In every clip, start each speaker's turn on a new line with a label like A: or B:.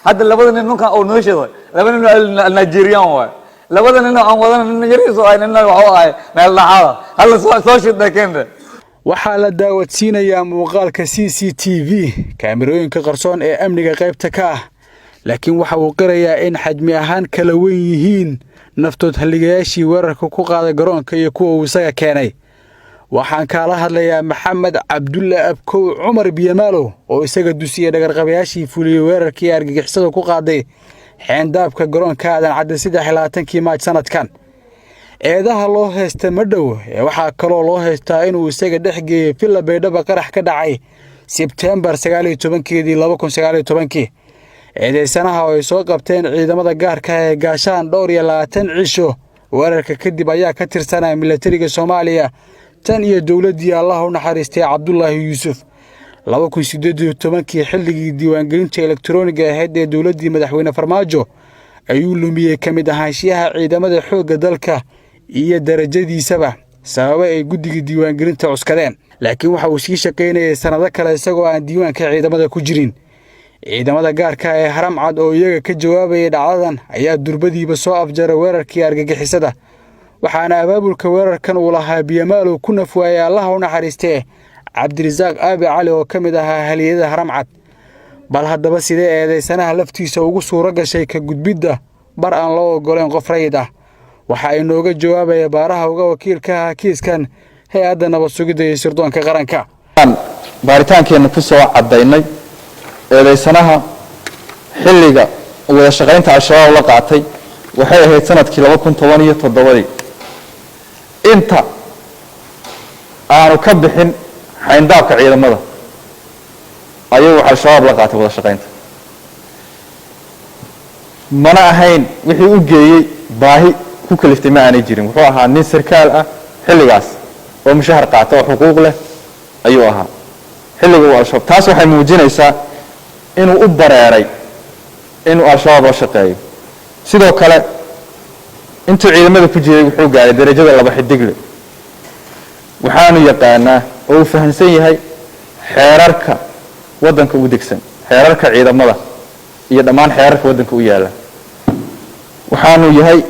A: hadda labada nin ninka oo noo sheegay labada nin Nigerian way labada nin aan wadan Nigerian soo ay nin waxa ay meel laxada hal soo shida keenda
B: waxaa la daawadsiinayaa muuqaalka CCTV kaamirooyinka qarsoon ee amniga qaybta ka ah laakiin waxa uu qirayaa in xajmi ahaan kala weyn yihiin naftood haligayaashii weerarka ku qaaday garoonka iyo kuwa uu isaga keenay waxaan kala hadlayaa Maxamed Cabdulle Abkow Cumar Biyamaalo oo isaga dusiyay dhagarqabayaashii fuliyay weerarkii argagixisada ku qaaday xeendabka garoonka aadan cadde 23 Maaj sanadkan eedaha loo heystay madhow waxa kale oo loo heystaa inuu isaga dhexgeeyay Villa Baydhabo qarax ka dhacay September 19 2019 eedeysanaha oo ay soo qabteen ciidamada gaarka ah ee gaashaan dhowr iyo 20 cisho weerarka kadib ayaa ka tirsanaa militariga Soomaaliya tan iyo dawladii Allah u naxariistay Cabdullaahi Yuusuf 2018 xilligii diiwaangelinta elektarooniga ahayd ee dawladii madaxweyne Farmaajo ayuu lumiyay kamid ahaanshiyaha ciidamada xoogga dalka iyo darajadiisaba sabab ay guddiga diiwaangelinta cuskadeen laakiin waxa uu sii shaqeynayay sanado kale isagoo aan diiwaanka ciidamada ku jirin ciidamada gaarka ee Haram Cad oo iyaga ka jawaabay dhacdadan ayaa durbadiiba soo afjaray weerarkii argagixisada waxaana abaabulka weerarkan uu lahaa Biyamaalo ku nafwaayay Allah u naxariistay Cabdirasaaq Aabi Cali oo kamid ahaa haliyada Haram Cad bal haddaba sidee eedeysanaha laftiisa ugu suura gashay ka gudbidda bar aan loo ogoleen qof rayid ah waxa ay nooga jawaabay baaraha uga wakiilka ah kiiskan hay'adda nabad sugidda iyo sirdoonka qaranka
C: baaritaankeena ku soo cadaynay eedeysanaha xilliga wada shaqaynta Al-Shabaab la qaatay waxay ahayd sanadkii 2017 inta aanu ka bixin xeyndaabka ciidamada ayuu Al-Shabaab la qaatay wada shaqaynta mana ahayn wixii u geeyay baahi ku kaliftay ma aanay jirin wuxuu ahaa nin sarkaal ah xilligaas oo mushahar qaata oo xuquuq leh ayuu ahaa xilliga uu Al-Shabaab taas waxay muujinaysaa inuu u bareeray inuu Al-Shabaab la shaqeeyo sidoo kale intuu ciidamada ku jiray wuxuu gaaray darajada 2 xidigle waxaanu yaqaanaa oo uu fahansan yahay xeerarka wadanka u degsan xeerarka ciidamada iyo dhammaan xeerarka wadanka u yaala waxaanu yahay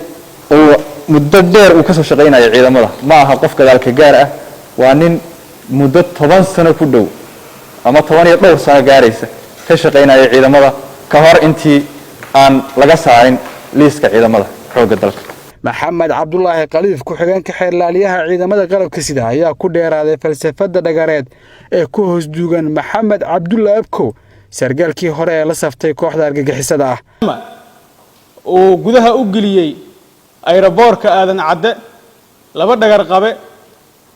C: oo muddo dheer uu ka soo shaqeynayay ciidamada ma aha qof gadaalka gaar ah waa nin muddo 10 sano ku dhow ama 10 iyo dhowr sano gaaraysa ka shaqeynayay ciidamada ka hor intii aan laga saarin liiska ciidamada xoogga dalka
B: Maxamed Cabdullaahi Qaliif ku xigeenka xeerlaaliyaha ciidamada qalabka sida ayaa ku dheeraaday falsafada dhagareed ee ku hoos duugan Maxamed Cabdulle Abkow sargaalkii hore ee la saftay kooxda argagixisada ah
D: oo gudaha u galiyay aeroboorka aadan cadde laba dhagar qabe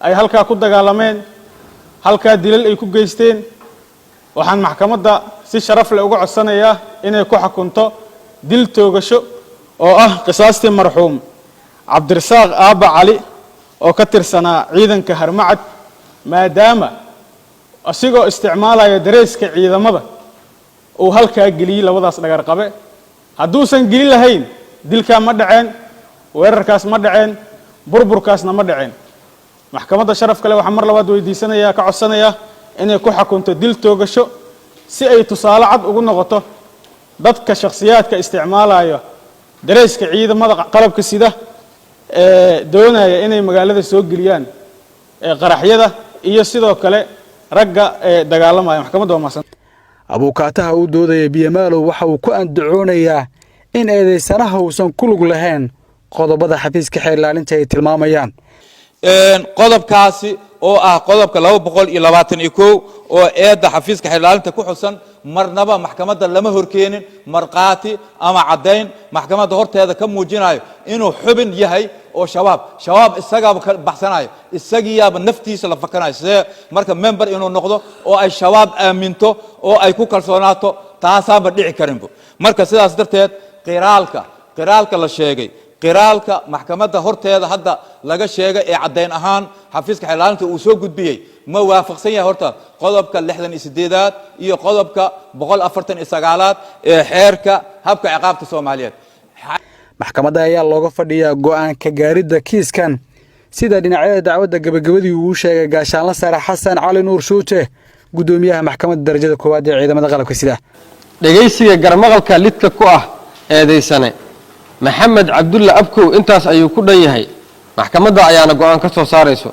D: ay halka ku dagaalameen halka dilal ay ku geysteen waxaan maxkamadda si sharaf leh uga codsanayaa inay ku xukunto dil toogasho oo ah qisaastii marxuum Cabdirasaaq Aabi Cali oo ka tirsanaa ciidanka Harmacad maadaama asigoo isticmaalaya dareeska ciidamada oo halka galiyay labadaas dhagar qabe hadduusan gelin lahayn dilka ma dhaceen weerarkaas ma dhaceen burburkaasna ma dhaceen maxkamadda sharaf kale waxa mar labaad weydiisanayaa ka codsanayaa inay ku xukunto dil toogasho si ay tusaale cad ugu noqoto dadka shakhsiyaadka isticmaalaya dareeska ciidamada qalabka sida doonaya inay magaalada soo geliyaan qaraxyada iyo sidoo kale ragga dagaalamaya maxkamadda waa maasan
B: abuukaataha uu doodaya Biyamaalo waxa uu ku andacoonayaa in eedeysanaha uusan ku lug lahayn qodobada xafiiska xeerlaalinta ay tilmaamayaan
E: qodobkaasi oo ah qodobka 221 oo eedda xafiiska xeerlaalinta ku xusan marnaba maxkamadda lama horkeenin marqaati ama cadeyn maxkamadda horteeda ka muujinayo inuu xubin yahay oo shabaab isaga ka baxsanayo isagiyaaba naftiisa la fakanayo sidee marka member inuu noqdo oo ay shabaab aaminto oo ay ku kalsoonaato taasaaba dhici karinba marka sidaas darteed qiraalka la sheegay qiraalka maxkamadda horteeda hadda laga sheegay ee cadeyn ahaan xafiiska xeerlaalinta uu soo gudbiyay ma waafaqsan yahay horta qodobka 68aad iyo qodobka 149aad ee xeerka habka ciqaabta Soomaaliyeed
B: maxkamadda ayaa looga fadhiyaa go'aan ka gaaridda kiiskan sida dhinacyada dacwadda gabagabadii uu sheegay gaashaanle sare Xasan Cali Nuur Shuute gudoomiyaha maxkamadda darajada koowaad ee ciidamada qalabka sida
F: dhageysiga garmaqalka lidka ku ah eedeysane maxamed cabdulla abkow intaas ayuu ku dhan yahay maxkamadda ayaana go'aan ka soo saarayso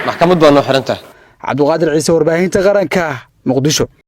F: maxkamaddu waa noo xiran tahay
B: cabduqaadir ciise warbaahinta qaranka muqdisho